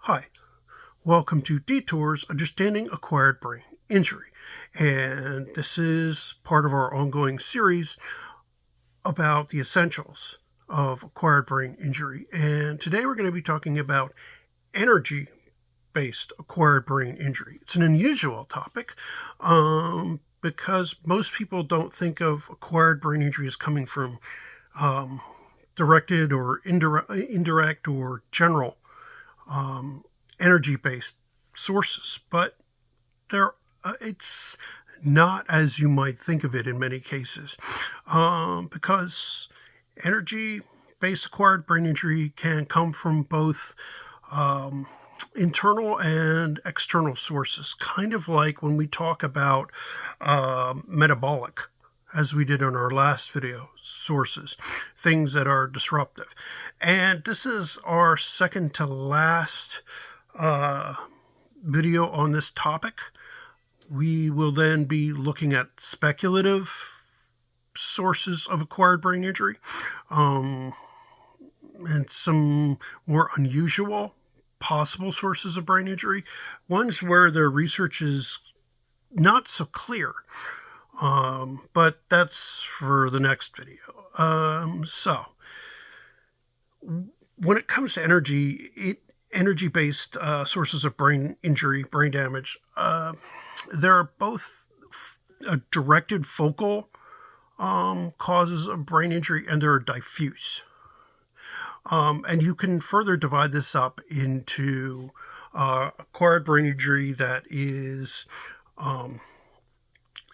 Hi, welcome to Detours Understanding Acquired Brain Injury. And this is part of our ongoing series about the essentials of acquired brain injury. And today we're going to be talking about energy-based acquired brain injury. It's an unusual topic because most people don't think of acquired brain injury as coming from directed or indirect or general energy-based sources, but it's not as you might think of it in many cases, because energy-based acquired brain injury can come from both internal and external sources, kind of like when we talk about metabolic, as we did on our last video, sources, things that are disruptive. And this is our second to last video on this topic. We will then be looking at speculative sources of acquired brain injury, and some more unusual possible sources of brain injury, ones where the research is not so clear, but that's for the next video. So when it comes to energy-based sources of brain injury, brain damage, there are both directed focal causes of brain injury, and there are diffuse. And you can further divide this up into acquired brain injury that is,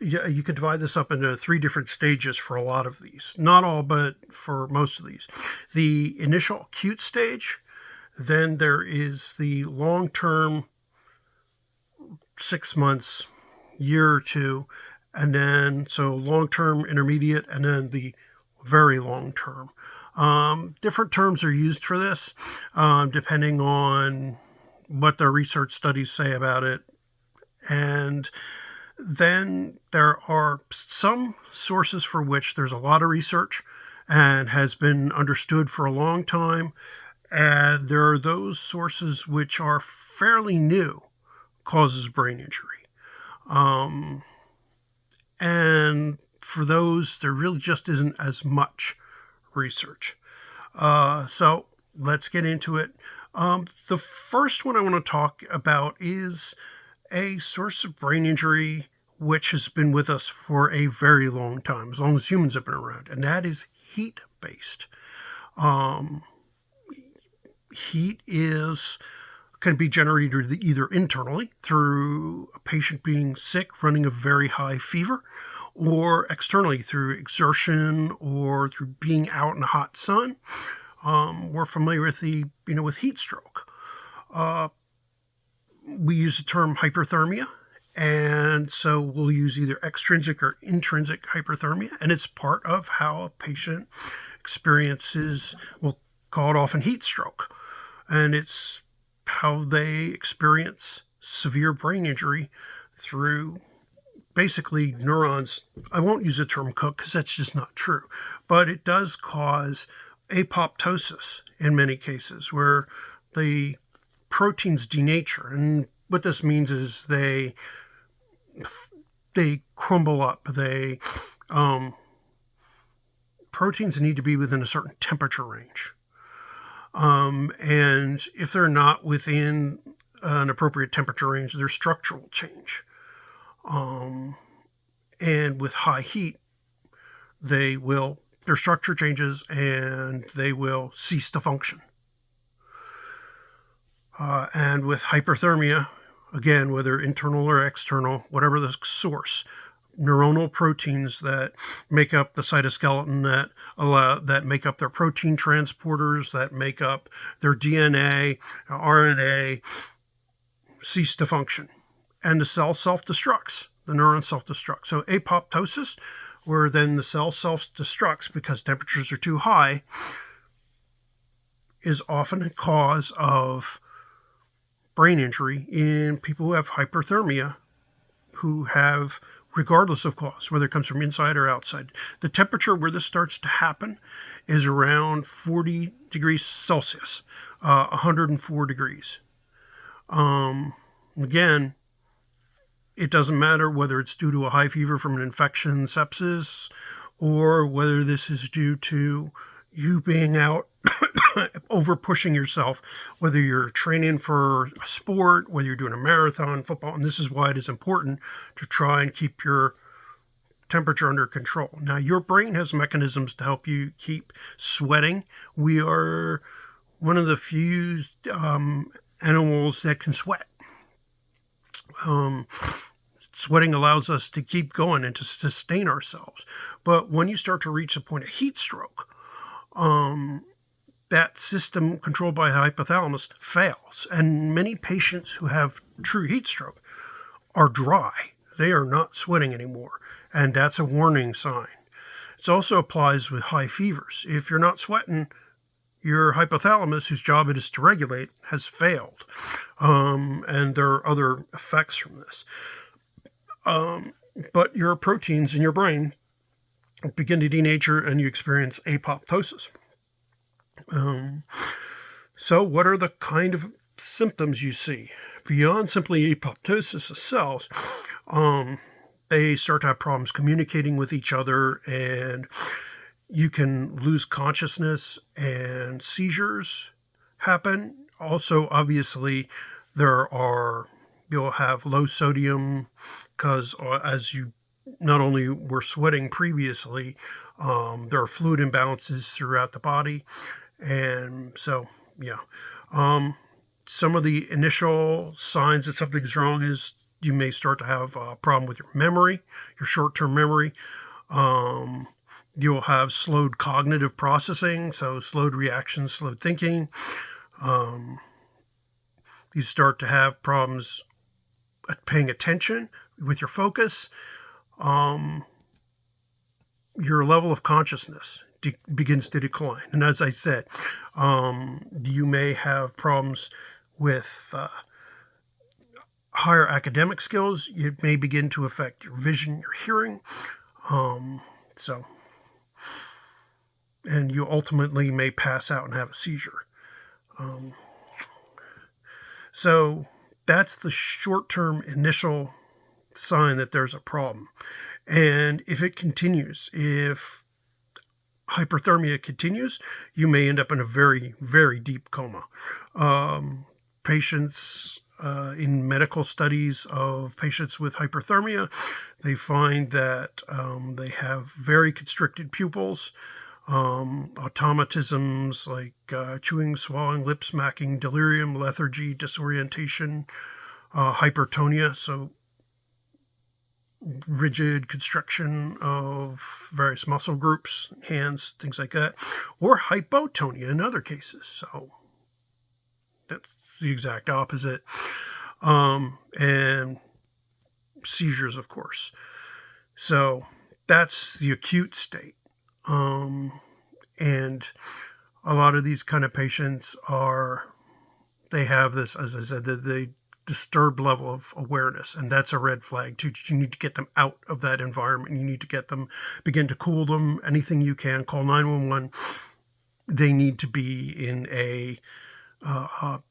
you can divide this up into 3 different stages for a lot of these. Not all, but for most of these. The initial acute stage, then there is the long-term, 6 months, year or two, and then so long-term, intermediate, and then the very long-term. Different terms are used for this, depending on what the research studies say about it. And then there are some sources for which there's a lot of research and has been understood for a long time. And there are those sources which are fairly new causes of brain injury. And for those, there really just isn't as much research. So let's get into it. The first one I want to talk about is a source of brain injury which has been with us for a very long time, as long as humans have been around, and that is heat-based. Heat can be generated either internally through a patient being sick, running a very high fever, or externally through exertion or through being out in the hot sun. We're familiar with with heat stroke. We use the term hyperthermia, and so we'll use either extrinsic or intrinsic hyperthermia, and it's part of how a patient experiences, we'll call it often heat stroke, and it's how they experience severe brain injury through basically neurons. I won't use the term cook because that's just not true, but it does cause apoptosis in many cases where the proteins denature, and what this means is they crumble up. Proteins need to be within a certain temperature range. And if they're not within an appropriate temperature range, there's structural change. And with high heat, their structure changes and they will cease to function. And with hyperthermia, again, whether internal or external, whatever the source, neuronal proteins that make up the cytoskeleton, that make up their protein transporters, that make up their DNA, RNA, cease to function. And the cell self-destructs. The neuron self-destructs. So apoptosis, where then the cell self-destructs because temperatures are too high, is often a cause of brain injury in people who have hyperthermia, who have, regardless of cause, whether it comes from inside or outside. The temperature where this starts to happen is around 40 degrees Celsius, 104 degrees. Again, it doesn't matter whether it's due to a high fever from an infection, sepsis, or whether this is due to you being out over pushing yourself, whether you're training for a sport, whether you're doing a marathon, football, and this is why it is important to try and keep your temperature under control. Now, your brain has mechanisms to help you keep sweating. We are one of the few animals that can sweat. Sweating allows us to keep going and to sustain ourselves. But when you start to reach the point of heat stroke, that system controlled by the hypothalamus fails. And many patients who have true heat stroke are dry. They are not sweating anymore. And that's a warning sign. It also applies with high fevers. If you're not sweating, your hypothalamus, whose job it is to regulate, has failed. And there are other effects from this. But your proteins in your brain begin to denature and you experience apoptosis. So what are the kind of symptoms you see? Beyond simply apoptosis of cells, they start to have problems communicating with each other, and you can lose consciousness and seizures happen. Also, obviously, you'll have low sodium because as you not only were sweating previously, there are fluid imbalances throughout the body. And so, yeah. Some of the initial signs that something's wrong is you may start to have a problem with your memory, your short-term memory. You'll have slowed cognitive processing, so slowed reactions, slowed thinking. You start to have problems at paying attention with your focus. Your level of consciousness begins to decline. And as I said, you may have problems with higher academic skills. It may begin to affect your vision, your hearing. And you ultimately may pass out and have a seizure. So that's the short-term initial sign that there's a problem. And if it continues, if hyperthermia continues, you may end up in a very, very deep coma. Patients in medical studies of patients with hyperthermia, they find that they have very constricted pupils, automatisms like chewing, swallowing, lip smacking, delirium, lethargy, disorientation, hypertonia, so rigid constriction of various muscle groups, hands, things like that, or hypotonia in other cases. So that's the exact opposite. And seizures, of course. So that's the acute state. And a lot of these kind of patients they have this, as I said, the disturbed level of awareness, and that's a red flag too. You need to get them out of that environment. You need to begin to cool them, anything you can. Call 911. They need to be in a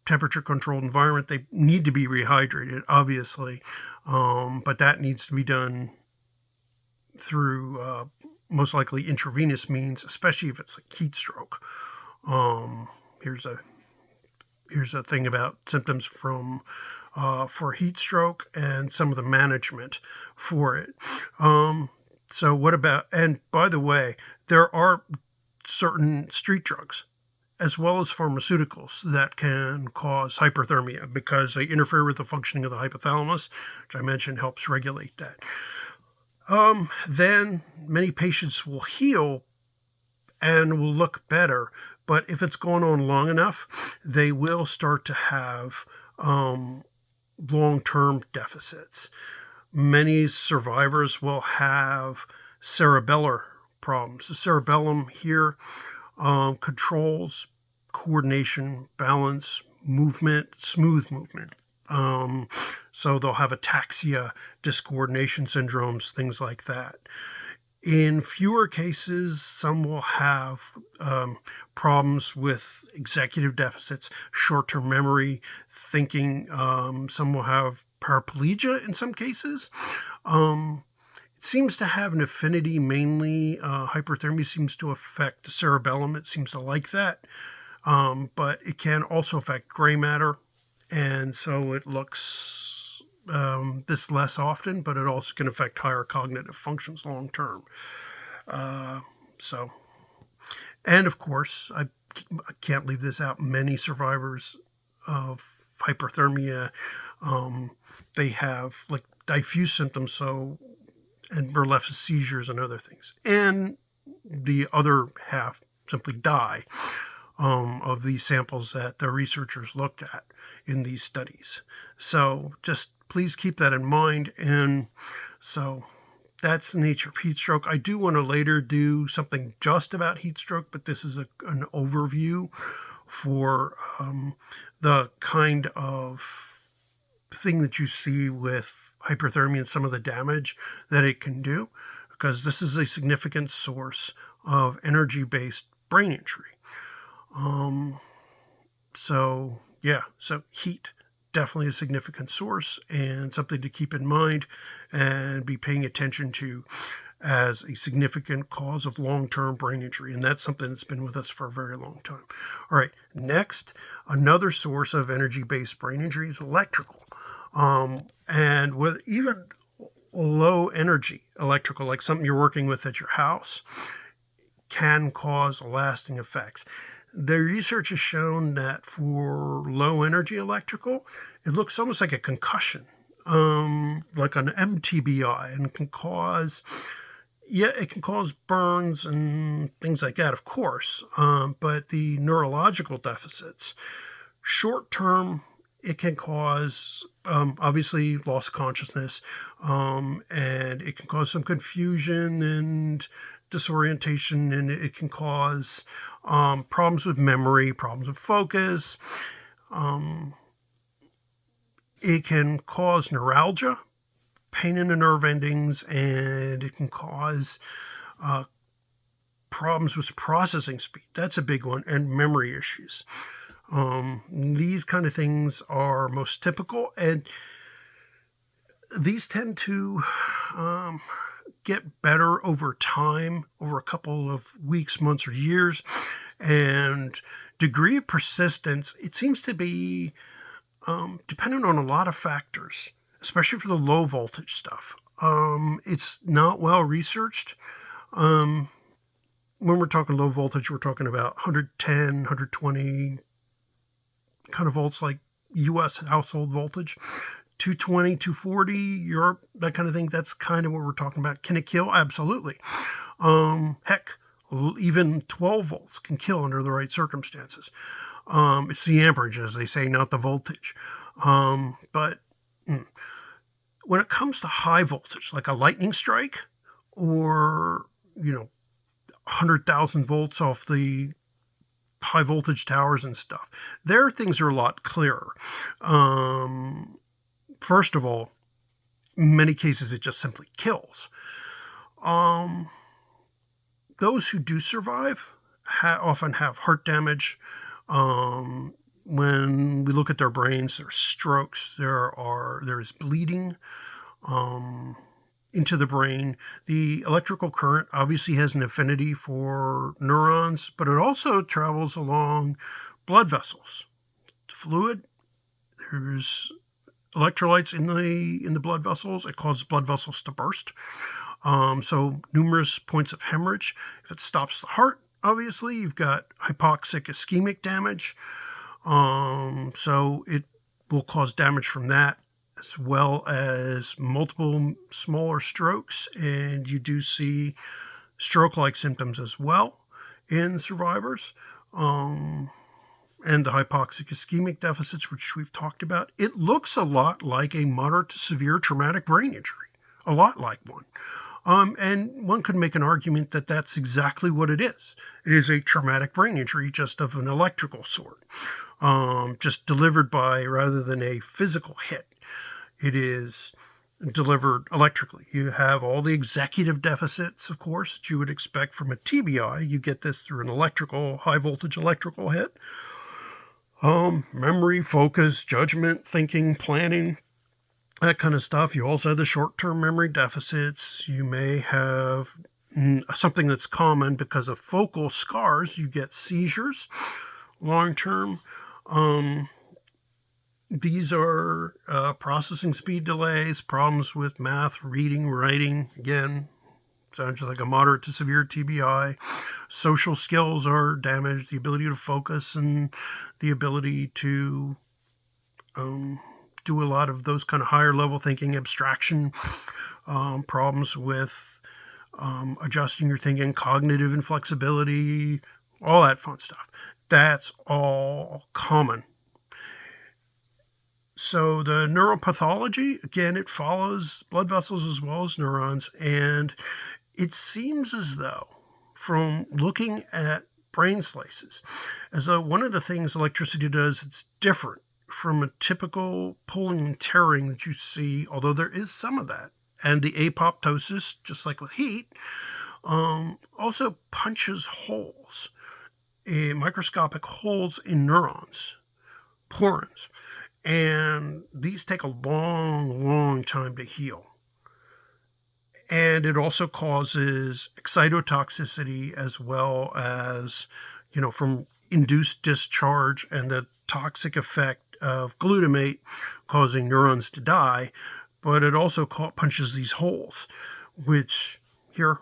temperature-controlled environment. They need to be rehydrated, obviously, but that needs to be done through most likely intravenous means, especially if it's a heat stroke. Here's a thing about symptoms for heat stroke and some of the management for it. So what about, and by the way, there are certain street drugs as well as pharmaceuticals that can cause hyperthermia because they interfere with the functioning of the hypothalamus, which I mentioned helps regulate that. Then many patients will heal and will look better, but if it's going on long enough, they will start to have long-term deficits. Many survivors will have cerebellar problems. The cerebellum here controls coordination, balance, movement, smooth movement. So they'll have ataxia, discoordination syndromes, things like that. In fewer cases, some will have problems with executive deficits, short-term memory, thinking. Some will have paraplegia in some cases. It seems to have an affinity, mainly hyperthermia seems to affect the cerebellum. It seems to like that. But it can also affect gray matter, and so it looks this less often, but it also can affect higher cognitive functions long term. And of course, I can't leave this out. Many survivors of hyperthermia, they have like diffuse symptoms, and are left with seizures and other things. And the other half simply die of these samples that the researchers looked at in these studies. So just please keep that in mind. And so that's the nature of heat stroke. I do want to later do something just about heat stroke, but this is an overview for the kind of thing that you see with hyperthermia and some of the damage that it can do, because this is a significant source of energy-based brain injury. So heat, definitely a significant source and something to keep in mind and be paying attention to as a significant cause of long-term brain injury. And that's something that's been with us for a very long time. All right, next, another source of energy-based brain injury is electrical. And with even low energy electrical, like something you're working with at your house, can cause lasting effects. The research has shown that for low energy electrical, it looks almost like a concussion, like an MTBI, and can cause burns and things like that, of course. But the neurological deficits, short term, it can cause, obviously, loss of consciousness, and it can cause some confusion and disorientation, and it can cause problems with memory, problems with focus. It can cause neuralgia, pain in the nerve endings, and it can cause problems with processing speed. That's a big one, and memory issues. These kind of things are most typical, and these tend to get better over time, over a couple of weeks, months, or years. And degree of persistence, it seems to be dependent on a lot of factors, especially for the low voltage stuff. It's not well researched. When we're talking low voltage, we're talking about 110, 120 kind of volts, like US household voltage. 220, 240, Europe, that kind of thing. That's kind of what we're talking about. Can it kill? Absolutely. Heck, even 12 volts can kill under the right circumstances. It's the amperage, as they say, not the voltage. But when it comes to high voltage, like a lightning strike, or 100,000 volts off the high voltage towers and stuff, there things are a lot clearer. First of all, in many cases, it just simply kills. Those who do survive often have heart damage. When we look at their brains, there's strokes, there is bleeding into the brain. The electrical current obviously has an affinity for neurons, but it also travels along blood vessels. Fluid, there's electrolytes in the blood vessels. It causes blood vessels to burst. So numerous points of hemorrhage. If it stops the heart, obviously, you've got hypoxic ischemic damage. So it will cause damage from that, as well as multiple smaller strokes. And you do see stroke-like symptoms as well in survivors. And the hypoxic ischemic deficits, which we've talked about. It looks a lot like a moderate to severe traumatic brain injury, a lot like one. And one could make an argument that that's exactly what it is. It is a traumatic brain injury, just of an electrical sort, just delivered by, rather than a physical hit. It is delivered electrically. You have all the executive deficits, of course, that you would expect from a TBI. You get this through an high voltage electrical hit. Memory, focus, judgment, thinking, planning, that kind of stuff. You also have the short-term memory deficits. You may have something that's common because of focal scars. You get seizures long-term. These are processing speed delays, problems with math, reading, writing. Again, sounds like a moderate to severe TBI. Social skills are damaged, the ability to focus and the ability to do a lot of those kind of higher level thinking, abstraction, problems with adjusting your thinking, cognitive inflexibility, all that fun stuff. That's all common. So the neuropathology, again, it follows blood vessels as well as neurons, and it seems as though, from looking at brain slices, as though one of the things electricity does that's different from a typical pulling and tearing that you see, although there is some of that, and the apoptosis, just like with heat, also punches holes, microscopic holes in neurons, porins. And these take a long time to heal. And it also causes excitotoxicity as well as, from induced discharge and the toxic effect of glutamate causing neurons to die. But it also punches these holes, which here.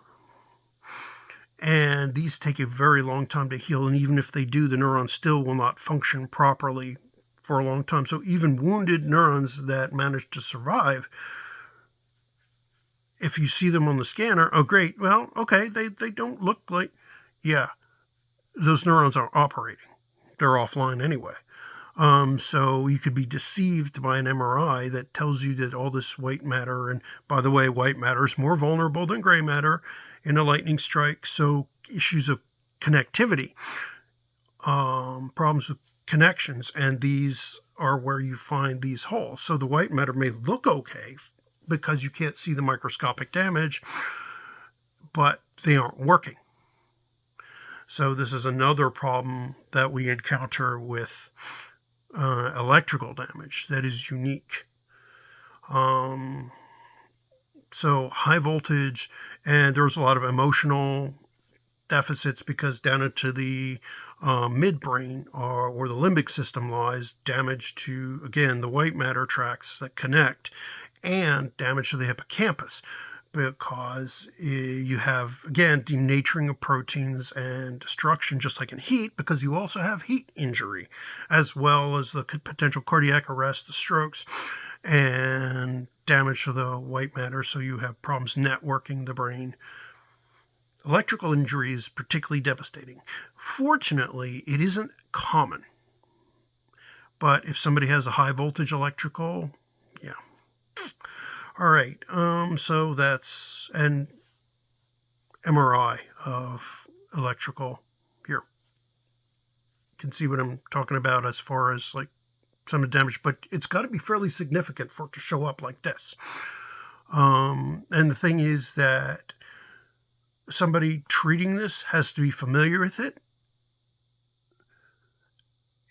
And these take a very long time to heal. And even if they do, the neurons still will not function properly for a long time. So even wounded neurons that manage to survive, if you see them on the scanner, oh great, well, okay, they don't look like, yeah, those neurons are operating. They're offline anyway. So you could be deceived by an MRI that tells you that all this white matter, and by the way, white matter is more vulnerable than gray matter in a lightning strike. So issues of connectivity, problems with connections, and these are where you find these holes. So the white matter may look okay because you can't see the microscopic damage, but they aren't working. So this is another problem that we encounter with electrical damage that is unique. So high voltage, and there's a lot of emotional deficits because down into the midbrain, where the limbic system lies, damage to, again, the white matter tracts that connect, and damage to the hippocampus because you have, again, denaturing of proteins and destruction, just like in heat, because you also have heat injury, as well as the potential cardiac arrest, the strokes, and damage to the white matter, so you have problems networking the brain. Electrical injury is particularly devastating. Fortunately, it isn't common. But if somebody has a high voltage electrical, yeah. All right, so that's an MRI of electrical here. You can see what I'm talking about as far as like some of the damage, but it's got to be fairly significant for it to show up like this. And the thing is that somebody treating this has to be familiar with it.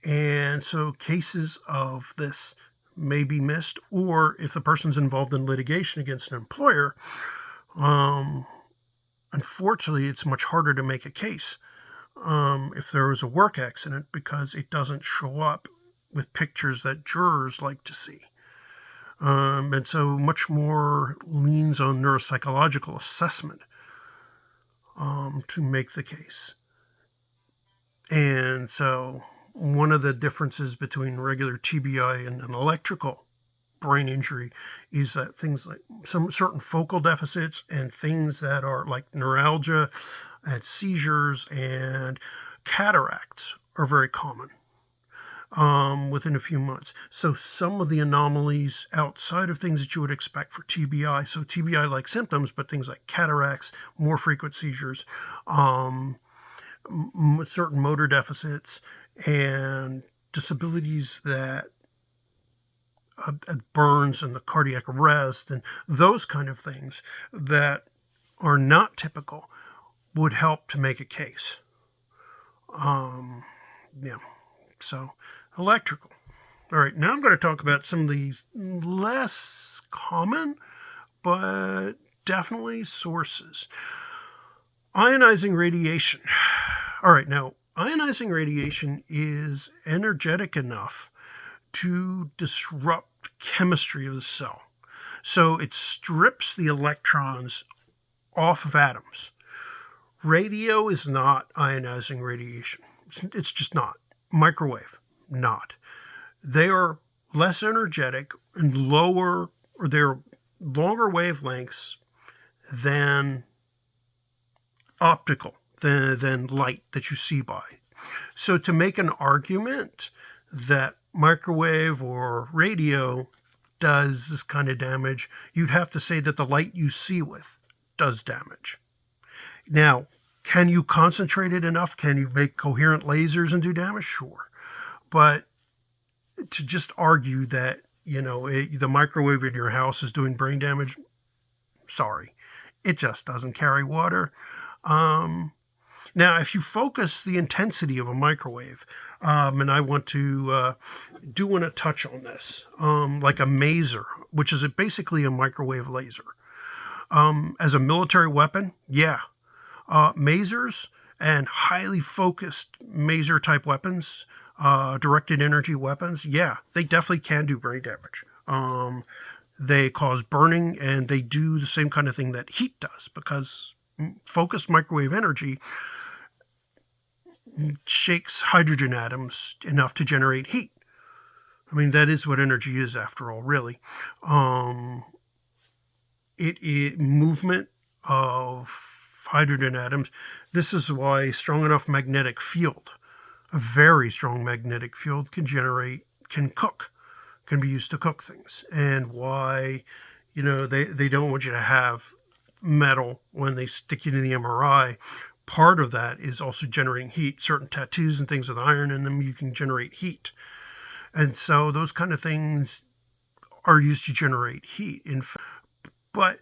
And so cases of this may be missed, or if the person's involved in litigation against an employer, unfortunately, it's much harder to make a case if there was a work accident because it doesn't show up with pictures that jurors like to see. And so much more leans on neuropsychological assessment to make the case. And so one of the differences between regular TBI and an electrical brain injury is that things like some certain focal deficits and things that are like neuralgia and seizures and cataracts are very common within a few months. So some of the anomalies outside of things that you would expect for TBI, so TBI-like symptoms, but things like cataracts, more frequent seizures, certain motor deficits, and disabilities that burns and the cardiac arrest and those kind of things that are not typical would help to make a case. Yeah, so electrical. All right, now I'm going to talk about some of these less common, but definitely sources. Ionizing radiation. All right, now ionizing radiation is energetic enough to disrupt chemistry of the cell. So it strips the electrons off of atoms. Radio is not ionizing radiation. It's just not. Microwave, not. They are less energetic and lower, or they're longer wavelengths than optical, than light that you see by. So to make an argument that microwave or radio does this kind of damage, you'd have to say that the light you see with does damage. Now, can you concentrate it enough? Can you make coherent lasers and do damage? Sure. But to just argue that, the microwave in your house is doing brain damage, sorry. It just doesn't carry water. Now, if you focus the intensity of a microwave, and I want to touch on this, like a maser, which is basically a microwave laser. As a military weapon, yeah. Masers and highly focused maser type weapons, directed energy weapons, yeah, they definitely can do brain damage. They cause burning, and they do the same kind of thing that heat does, because focused microwave energy shakes hydrogen atoms enough to generate heat. I mean, that is what energy is, after all, really. Movement of hydrogen atoms. This is why strong enough magnetic field, a very strong magnetic field, can be used to cook things, and why, they don't want you to have metal when they stick you to the MRI. Part of that is also generating heat. Certain tattoos and things with iron in them, you can generate heat. And so those kind of things are used to generate heat. But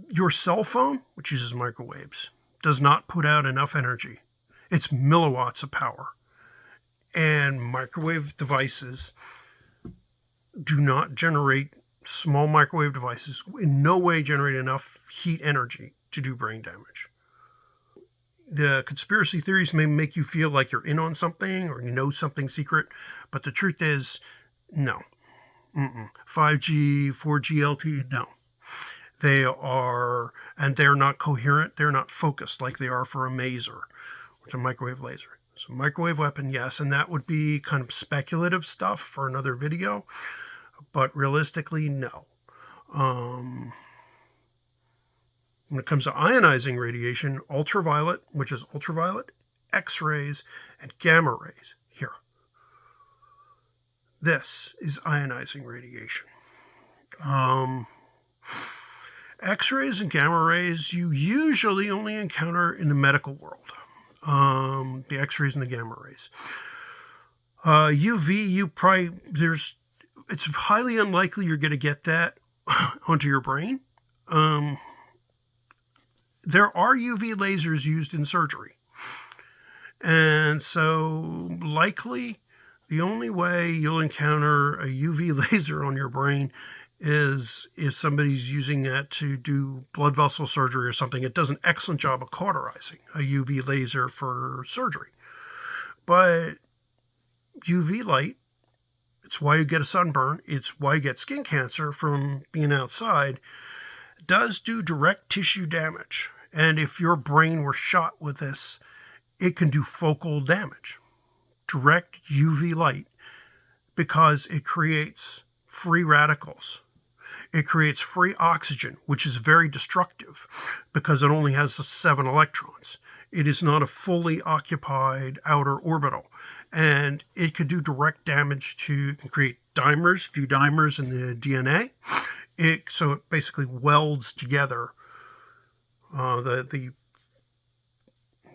your cell phone, which uses microwaves, does not put out enough energy. It's milliwatts of power. And microwave devices do not generate, small microwave devices in no way generate enough heat energy to do brain damage. The conspiracy theories may make you feel like you're in on something or you know something secret, but the truth is, no. 5G, 4G LTE, no. They're not coherent, they're not focused like they are for a maser, which is a microwave laser. So microwave weapon, yes, and that would be kind of speculative stuff for another video, but realistically, no. When it comes to ionizing radiation, ultraviolet, which is ultraviolet, X-rays, and gamma rays. Here. This is ionizing radiation. X-rays and gamma rays you usually only encounter in the medical world. The X-rays and the gamma rays. UV, it's highly unlikely you're going to get that onto your brain. There are UV lasers used in surgery. And so likely the only way you'll encounter a UV laser on your brain is if somebody's using that to do blood vessel surgery or something. It does an excellent job of cauterizing a UV laser for surgery. But UV light, it's why you get a sunburn, it's why you get skin cancer from being outside, does do direct tissue damage. And if your brain were shot with this, it can do focal damage. Direct UV light, because it creates free radicals. It creates free oxygen, which is very destructive because it only has 7 electrons. It is not a fully occupied outer orbital. And it could do direct damage to create dimers, do dimers in the DNA. So it basically welds together the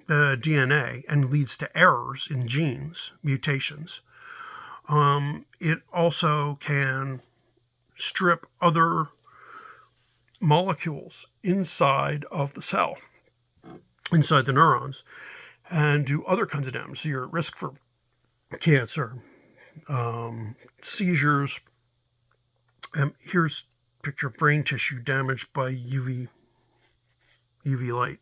DNA and leads to errors in genes, mutations. It also can strip other molecules inside of the cell, inside the neurons, and do other kinds of damage. So you're at risk for cancer, seizures. Here's a picture of brain tissue damaged by UV light.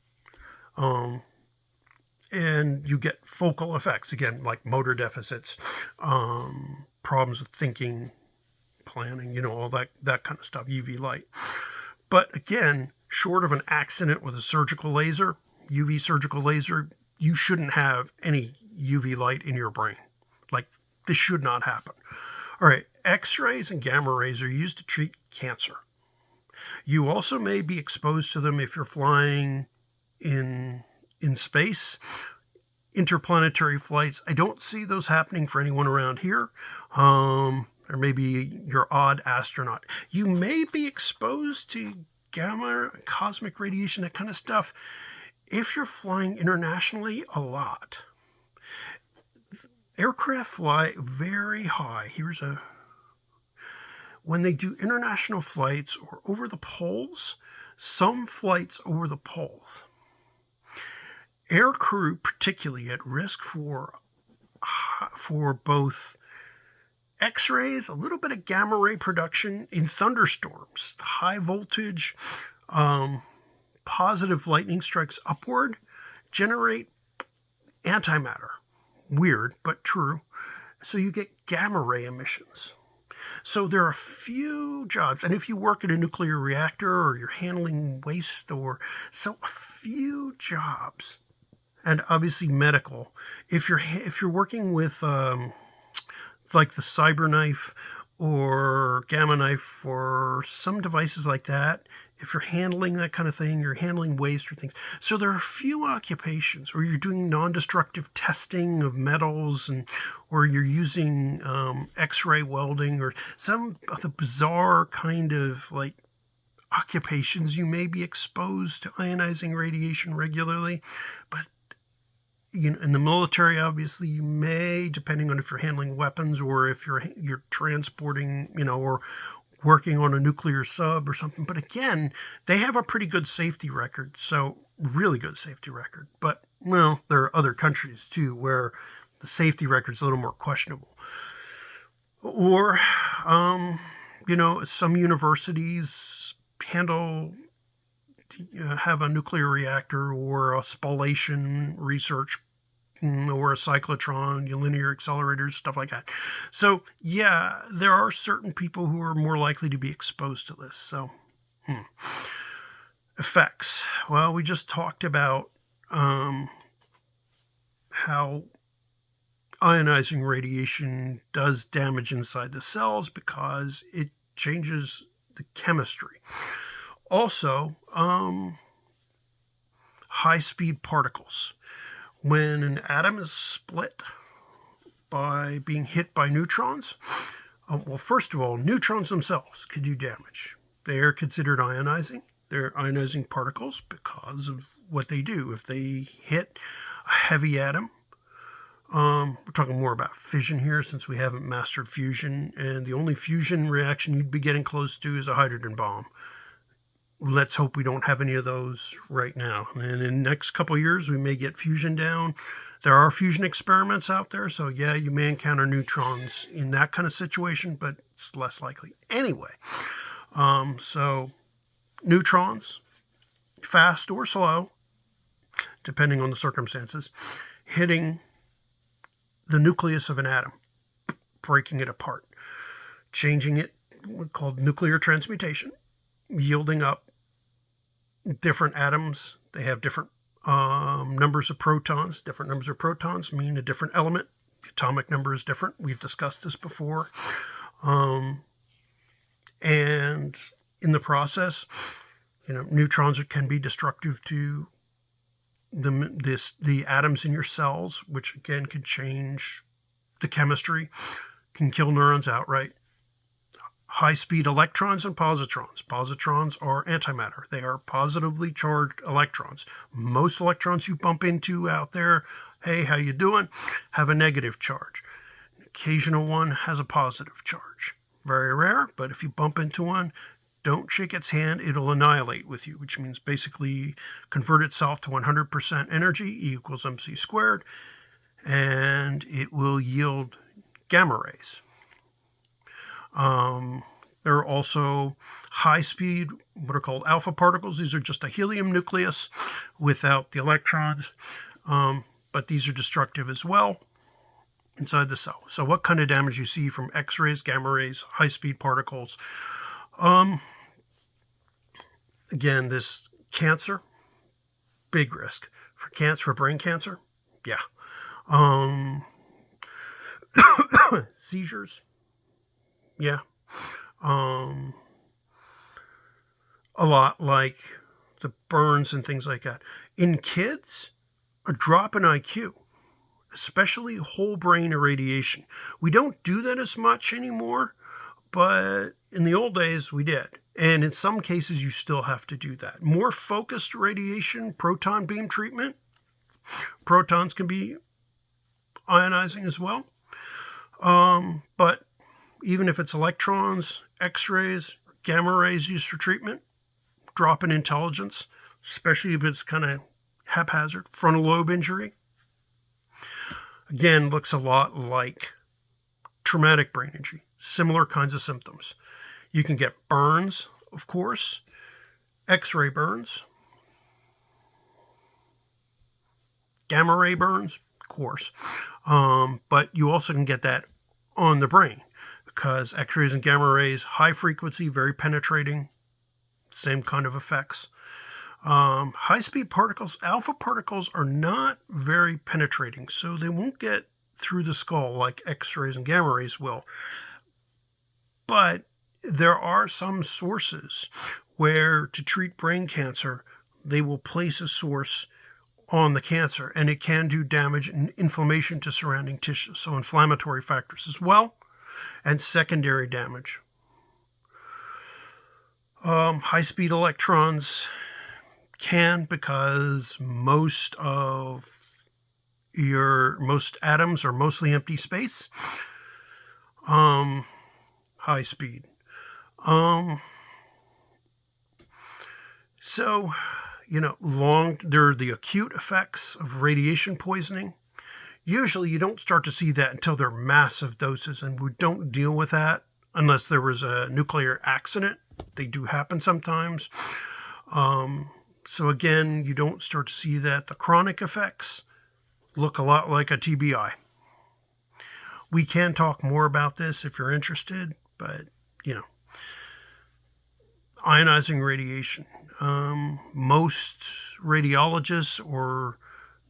And you get focal effects, again, like motor deficits, problems with thinking, planning, all that kind of stuff, UV light. But again, short of an accident with a surgical laser, UV surgical laser, you shouldn't have any UV light in your brain. Like, this should not happen. All right, X-rays and gamma rays are used to treat cancer. You also may be exposed to them if you're flying in space, interplanetary flights. I don't see those happening for anyone around here. Or maybe your odd astronaut. You may be exposed to gamma, cosmic radiation, that kind of stuff, if you're flying internationally a lot. Aircraft fly very high. When they do international flights or over the poles, some flights over the poles, air crew particularly at risk for both X-rays, a little bit of gamma ray production in thunderstorms, high voltage, positive lightning strikes upward, generate antimatter. Weird, but true. So you get gamma ray emissions. So there are a few jobs, and if you work at a nuclear reactor or you're handling waste, a few jobs, and obviously medical. If you're working with like the cyber knife or gamma knife or some devices like that, if you're handling that kind of thing, you're handling waste or things. So there are a few occupations, or you're doing non-destructive testing of metals, or you're using X-ray welding, or some of the bizarre kind of like occupations. You may be exposed to ionizing radiation regularly, but in the military, obviously, you may, depending on if you're handling weapons or if you're transporting, or working on a nuclear sub or something. But again, they have a pretty good safety record, so really good safety record. But, well, there are other countries, too, where the safety record's a little more questionable. Or, some universities have a nuclear reactor or a spallation research or a cyclotron, linear accelerators, stuff like that. So, yeah, there are certain people who are more likely to be exposed to this. So, effects. Well, we just talked about how ionizing radiation does damage inside the cells because it changes the chemistry. Also, high-speed particles. When an atom is split by being hit by neutrons, well, first of all, neutrons themselves could do damage. They are considered ionizing. They're ionizing particles because of what they do. If they hit a heavy atom, we're talking more about fission here since we haven't mastered fusion, and the only fusion reaction you'd be getting close to is a hydrogen bomb. Let's hope we don't have any of those right now. And in the next couple of years, we may get fusion down. There are fusion experiments out there, so yeah, you may encounter neutrons in that kind of situation, but it's less likely. Anyway, so neutrons, fast or slow, depending on the circumstances, hitting the nucleus of an atom, breaking it apart, changing it, called nuclear transmutation, yielding up different atoms. They have different numbers of protons. Different numbers of protons mean a different element. The atomic number is different. We've discussed this before. And in the process, neutrons can be destructive to the atoms in your cells, which again can change the chemistry, can kill neurons outright. High-speed electrons and positrons. Positrons are antimatter. They are positively charged electrons. Most electrons you bump into out there, hey, how you doing, have a negative charge. An occasional one has a positive charge. Very rare, but if you bump into one, don't shake its hand. It'll annihilate with you, which means basically convert itself to 100% energy, E equals mc squared, and it will yield gamma rays. There are also high-speed, what are called alpha particles. These are just a helium nucleus without the electrons, but these are destructive as well inside the cell. So what kind of damage you see from X-rays, gamma rays, high-speed particles? Again, this cancer, big risk. For cancer, for brain cancer, yeah. Seizures, yeah. A lot like the burns and things like that. In kids, a drop in IQ, especially whole brain irradiation. We don't do that as much anymore, but in the old days we did. And in some cases you still have to do that. More focused radiation, proton beam treatment. Protons can be ionizing as well. But even if it's electrons, X-rays, gamma rays used for treatment, drop in intelligence, especially if it's kind of haphazard, frontal lobe injury. Again, looks a lot like traumatic brain injury, similar kinds of symptoms. You can get burns, of course, X-ray burns, gamma ray burns, of course, but you also can get that on the brain because X-rays and gamma rays, high frequency, very penetrating, same kind of effects. High-speed particles, alpha particles are not very penetrating, so they won't get through the skull like X-rays and gamma rays will. But there are some sources where to treat brain cancer, they will place a source on the cancer, and it can do damage and inflammation to surrounding tissues, so inflammatory factors as well, and secondary damage. High-speed electrons can, because most atoms are mostly empty space. High speed. So, there are the acute effects of radiation poisoning. Usually you don't start to see that until they're massive doses, and we don't deal with that unless there was a nuclear accident. They do happen sometimes. So again, you don't start to see that. The chronic effects look a lot like a TBI. We can talk more about this if you're interested, but, ionizing radiation. Most radiologists or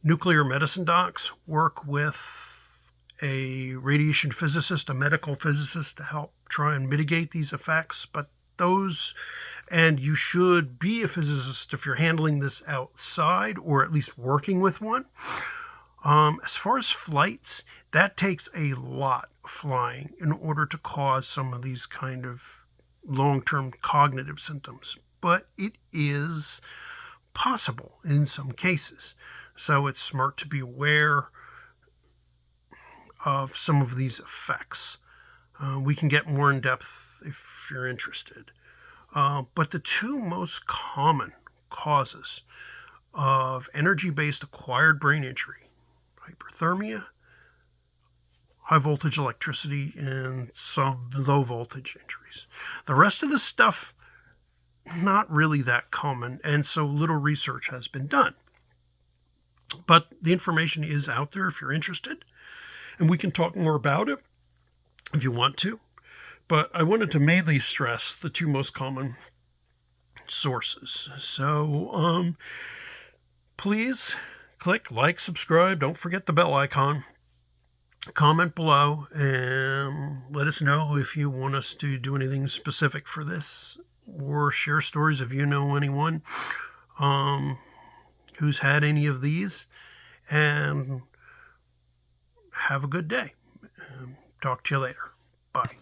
nuclear medicine docs work with a radiation physicist, a medical physicist, to help try and mitigate these effects, and you should be a physicist if you're handling this outside or at least working with one. As far as flights, that takes a lot of flying in order to cause some of these kind of long-term cognitive symptoms, but it is possible in some cases. So it's smart to be aware of some of these effects. We can get more in depth if you're interested. But the two most common causes of energy-based acquired brain injury, hyperthermia, high voltage electricity, and some low voltage injuries. The rest of the stuff, not really that common, and so little research has been done. But the information is out there if you're interested, and we can talk more about it if you want to. But I wanted to mainly stress the two most common sources. So please click like, subscribe. Don't forget the bell icon. Comment below and let us know if you want us to do anything specific for this, or share stories if you know anyone who's had any of these. And have a good day. Talk to you later. Bye.